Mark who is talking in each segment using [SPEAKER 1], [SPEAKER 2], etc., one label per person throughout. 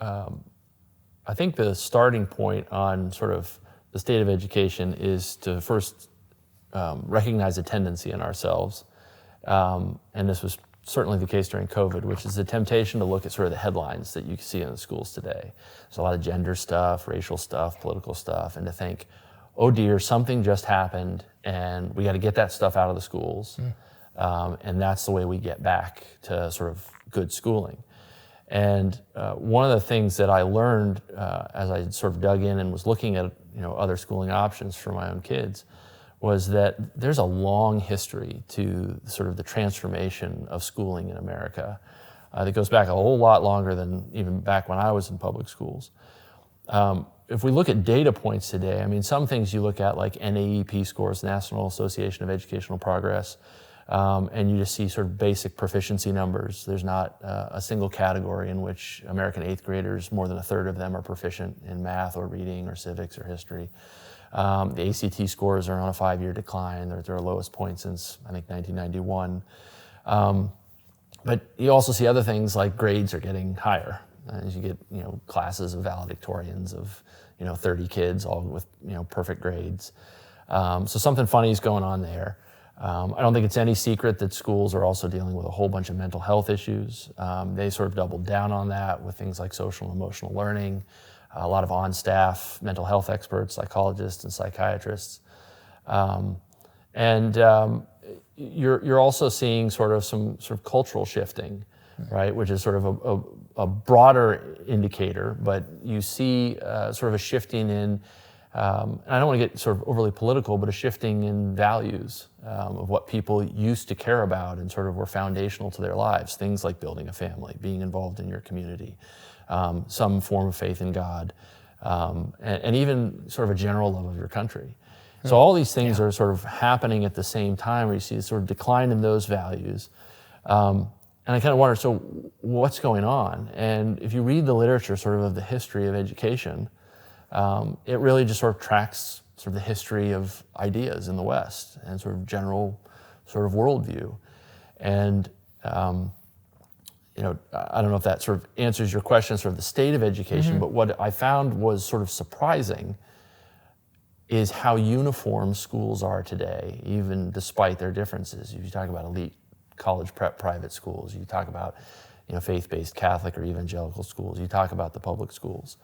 [SPEAKER 1] I think the starting point on sort of the state of education is to first recognize a tendency in ourselves, and this was certainly the case during COVID, which is the temptation to look at sort of the headlines that you see in the schools today. There's a lot of gender stuff, racial stuff, political stuff, and to think, oh dear, something just happened, and we got to get that stuff out of the schools, and that's the way we get back to sort of good schooling. And one of the things that I learned as I sort of dug in and was looking at other schooling options for my own kids was that there's a long history to sort of the transformation of schooling in America that goes back a whole lot longer than even back when I was in public schools. If we look at data points today, I mean, some things you look at like NAEP scores, National Association of Educational Progress, and you just see sort of basic proficiency numbers. There's not a single category in which American eighth graders, more than a third of them are proficient in math or reading or civics or history. The ACT scores are on a 5-year decline. They're at their lowest point since, I think, 1991. But you also see other things like grades are getting higher. As you get, classes of valedictorians of, 30 kids, all with, perfect grades. So something funny is going on there. I don't think it's any secret that schools are also dealing with a whole bunch of mental health issues. They sort of doubled down on that with things like social and emotional learning, a lot of on-staff mental health experts, psychologists and psychiatrists. You're also seeing sort of some sort of cultural shifting, right, which is sort of a broader indicator, but you see sort of a shifting in, and I don't want to get sort of overly political, but a shifting in values of what people used to care about and sort of were foundational to their lives, things like building a family, being involved in your community, some form of faith in God, and even sort of a general love of your country. So all these things are sort of happening at the same time where you see a sort of decline in those values. And I kind of wonder, so what's going on? And if you read the literature sort of the history of education, it really just sort of tracks sort of the history of ideas in the West and sort of general sort of worldview. And, I don't know if that sort of answers your question, sort of the state of education, but what I found was sort of surprising is how uniform schools are today, even despite their differences. If you talk about elite college prep private schools, you talk about faith-based Catholic or evangelical schools, you talk about the public schools,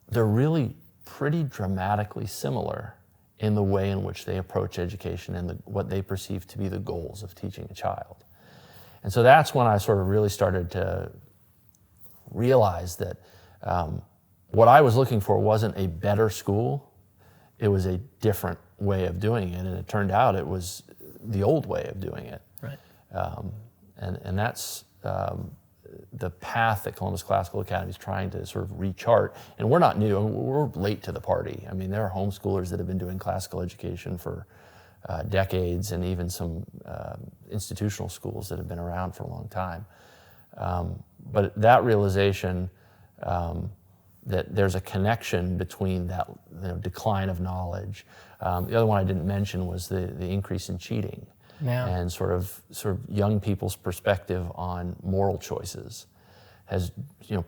[SPEAKER 1] they're really pretty dramatically similar in the way in which they approach education and what they perceive to be the goals of teaching a child. And so that's when I sort of really started to realize that what I was looking for wasn't a better school, it was a different way of doing it, and it turned out it was the old way of doing it.
[SPEAKER 2] Right.
[SPEAKER 1] And that's the path that Columbus Classical Academy is trying to sort of rechart. And we're not new, we're late to the party. I mean, there are homeschoolers that have been doing classical education for decades, and even some institutional schools that have been around for a long time. But that realization that there's a connection between that decline of knowledge. The other one I didn't mention was the increase in cheating.
[SPEAKER 2] Yeah.
[SPEAKER 1] And sort of young people's perspective on moral choices has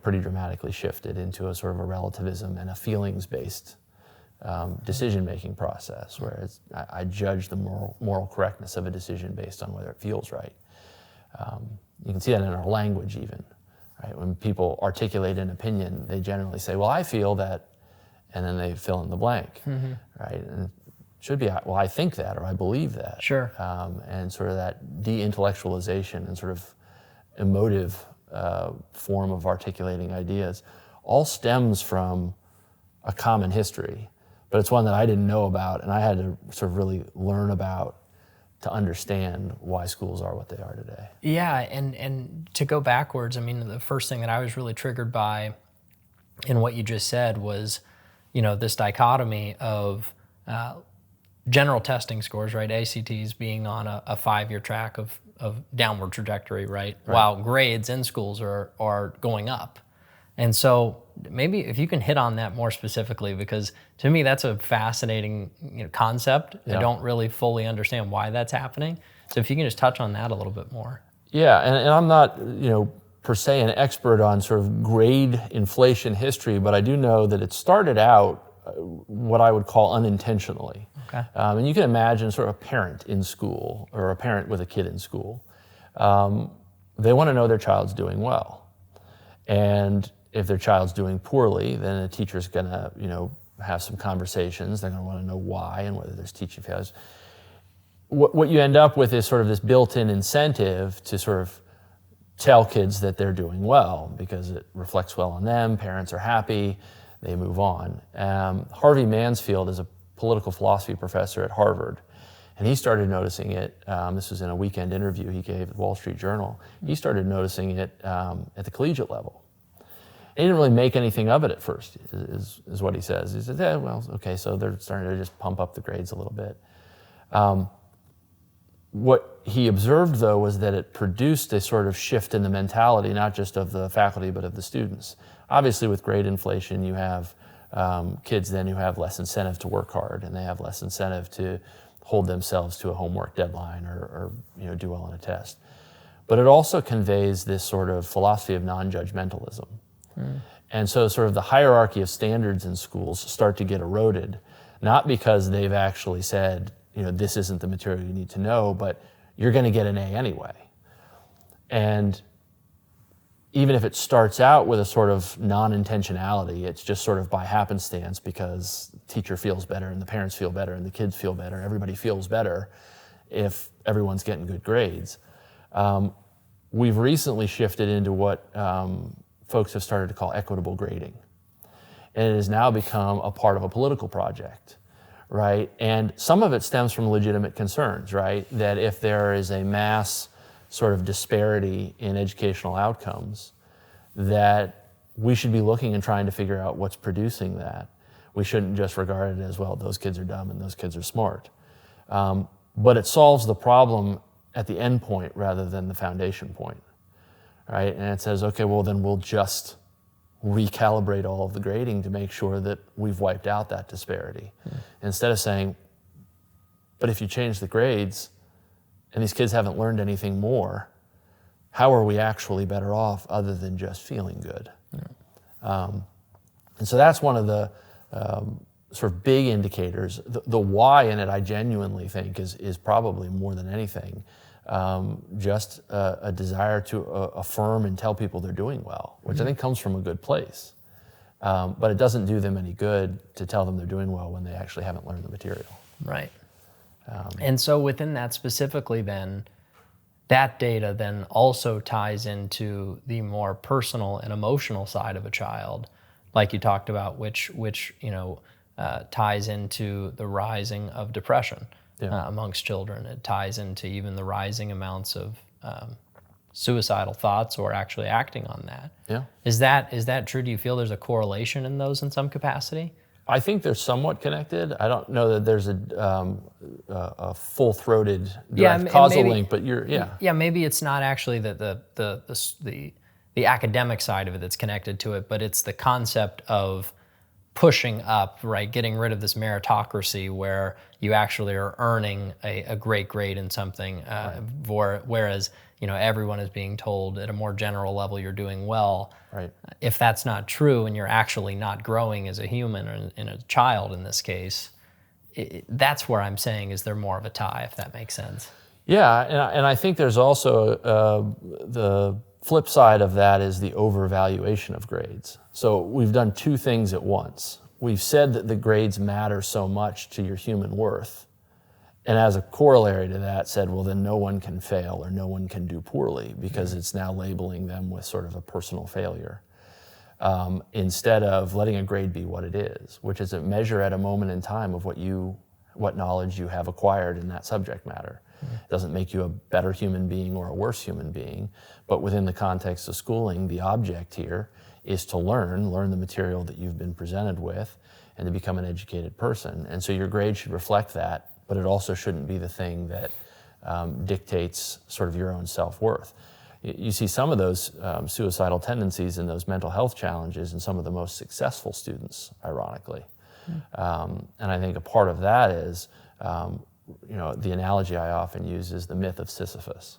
[SPEAKER 1] pretty dramatically shifted into a sort of a relativism and a feelings-based decision-making process, where I judge the moral correctness of a decision based on whether it feels right. You can see that in our language even, right? When people articulate an opinion, they generally say, well, I feel that, and then they fill in the blank, right? And should be, well, I think that, or I believe that.
[SPEAKER 2] Sure.
[SPEAKER 1] And sort of that de-intellectualization and sort of emotive form of articulating ideas all stems from a common history, but it's one that I didn't know about, and I had to sort of really learn about to understand why schools are what they are today.
[SPEAKER 2] Yeah, and to go backwards, I mean, the first thing that I was really triggered by in what you just said was, this dichotomy of general testing scores, right? ACTs being on a 5-year track of downward trajectory, right? While grades in schools are going up. And so maybe if you can hit on that more specifically, because to me that's a fascinating concept. Yeah. I don't really fully understand why that's happening. So if you can just touch on that a little bit more.
[SPEAKER 1] Yeah, and I'm not per se an expert on sort of grade inflation history, but I do know that it started out what I would call unintentionally.
[SPEAKER 2] Okay.
[SPEAKER 1] And you can imagine sort of a parent in school or a parent with a kid in school. They want to know their child's doing well. And if their child's doing poorly, then a teacher's going to, have some conversations. They're going to want to know why and whether there's teaching failures. What you end up with is sort of this built-in incentive to sort of tell kids that they're doing well because it reflects well on them. Parents are happy. They move on. Harvey Mansfield is a political philosophy professor at Harvard, and he started noticing it. This was in a weekend interview he gave at the Wall Street Journal. He started noticing it at the collegiate level. He didn't really make anything of it at first, is what he says. He says, okay, so they're starting to just pump up the grades a little bit. What he observed, though, was that it produced a sort of shift in the mentality, not just of the faculty, but of the students. Obviously, with grade inflation, you have kids then who have less incentive to work hard, and they have less incentive to hold themselves to a homework deadline or do well on a test. But it also conveys this sort of philosophy of non-judgmentalism. And so sort of the hierarchy of standards in schools start to get eroded, not because they've actually said, this isn't the material you need to know, but you're going to get an A anyway. And even if it starts out with a sort of non-intentionality, it's just sort of by happenstance because the teacher feels better and the parents feel better and the kids feel better, everybody feels better if everyone's getting good grades. We've recently shifted into what folks have started to call equitable grading. And it has now become a part of a political project, right? And some of it stems from legitimate concerns, right? That if there is a mass sort of disparity in educational outcomes, that we should be looking and trying to figure out what's producing that. We shouldn't just regard it as, well, those kids are dumb and those kids are smart. But it solves the problem at the end point rather than the foundation point, right? And it says, okay, well, then we'll just recalibrate all of the grading to make sure that we've wiped out that disparity. Instead of saying, but if you change the grades and these kids haven't learned anything more, how are we actually better off other than just feeling good? And so that's one of the sort of big indicators. The why in it, I genuinely think, is probably more than anything just a desire to affirm and tell people they're doing well, which I think comes from a good place. But it doesn't do them any good to tell them they're doing well when they actually haven't learned the material.
[SPEAKER 2] Right. And so within that specifically then, that data then also ties into the more personal and emotional side of a child, like you talked about, which ties into the rising of depression amongst children. It ties into even the rising amounts of suicidal thoughts or actually acting on that.
[SPEAKER 1] Yeah.
[SPEAKER 2] Is that true? Do you feel there's a correlation in those in some capacity?
[SPEAKER 1] I think they're somewhat connected. I don't know that there's a full-throated direct causal link, but
[SPEAKER 2] maybe it's not actually the academic side of it that's connected to it, but it's the concept of pushing up, right? Getting rid of this meritocracy where you actually are earning a great grade in something, whereas everyone is being told at a more general level you're doing well.
[SPEAKER 1] Right.
[SPEAKER 2] If that's not true and you're actually not growing as a human or in a child in this case, that's where I'm saying is there more of a tie, if that makes sense.
[SPEAKER 1] Yeah, and I think there's also the flip side of that is the overvaluation of grades. So we've done two things at once. We've said that the grades matter so much to your human worth, and as a corollary to that said, well, then no one can fail or no one can do poorly because it's now labeling them with sort of a personal failure. Instead of letting a grade be what it is, which is a measure at a moment in time of what knowledge you have acquired in that subject matter. It doesn't make you a better human being or a worse human being, but within the context of schooling, the object here is to learn the material that you've been presented with and to become an educated person. And so your grade should reflect that, but it also shouldn't be the thing that dictates sort of your own self-worth. You see some of those suicidal tendencies and those mental health challenges in some of the most successful students, ironically. And I think a part of that is, the analogy I often use is the myth of Sisyphus.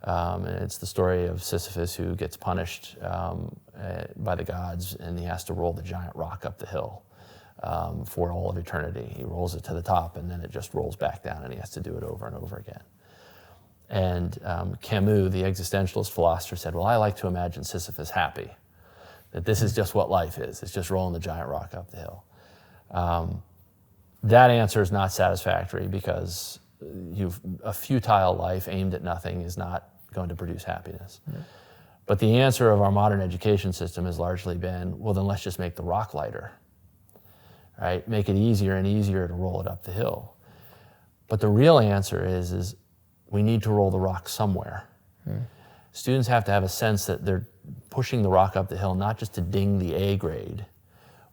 [SPEAKER 1] And it's the story of Sisyphus, who gets punished by the gods, and he has to roll the giant rock up the hill for all of eternity. He rolls it to the top, and then it just rolls back down, and he has to do it over and over again. And Camus, the existentialist philosopher, said, well, I like to imagine Sisyphus happy, that this is just what life is. It's just rolling the giant rock up the hill. That answer is not satisfactory, because a futile life aimed at nothing is not going to produce happiness. Yeah. But the answer of our modern education system has largely been, well, then let's just make the rock lighter, right? Make it easier and easier to roll it up the hill. But the real answer is we need to roll the rock somewhere. Students have to have a sense that they're pushing the rock up the hill, not just to ding the A grade,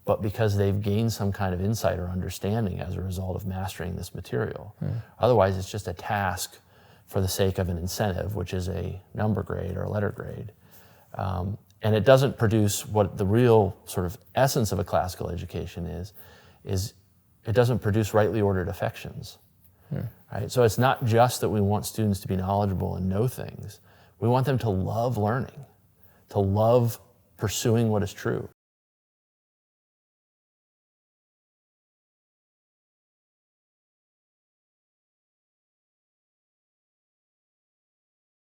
[SPEAKER 1] but because they've gained some kind of insight or understanding as a result of mastering this material. Otherwise, it's just a task for the sake of an incentive, which is a number grade or a letter grade. And it doesn't produce what the real sort of essence of a classical education is it doesn't produce rightly ordered affections. Right? So it's not just that we want students to be knowledgeable and know things. We want them to love learning, to love pursuing what is true.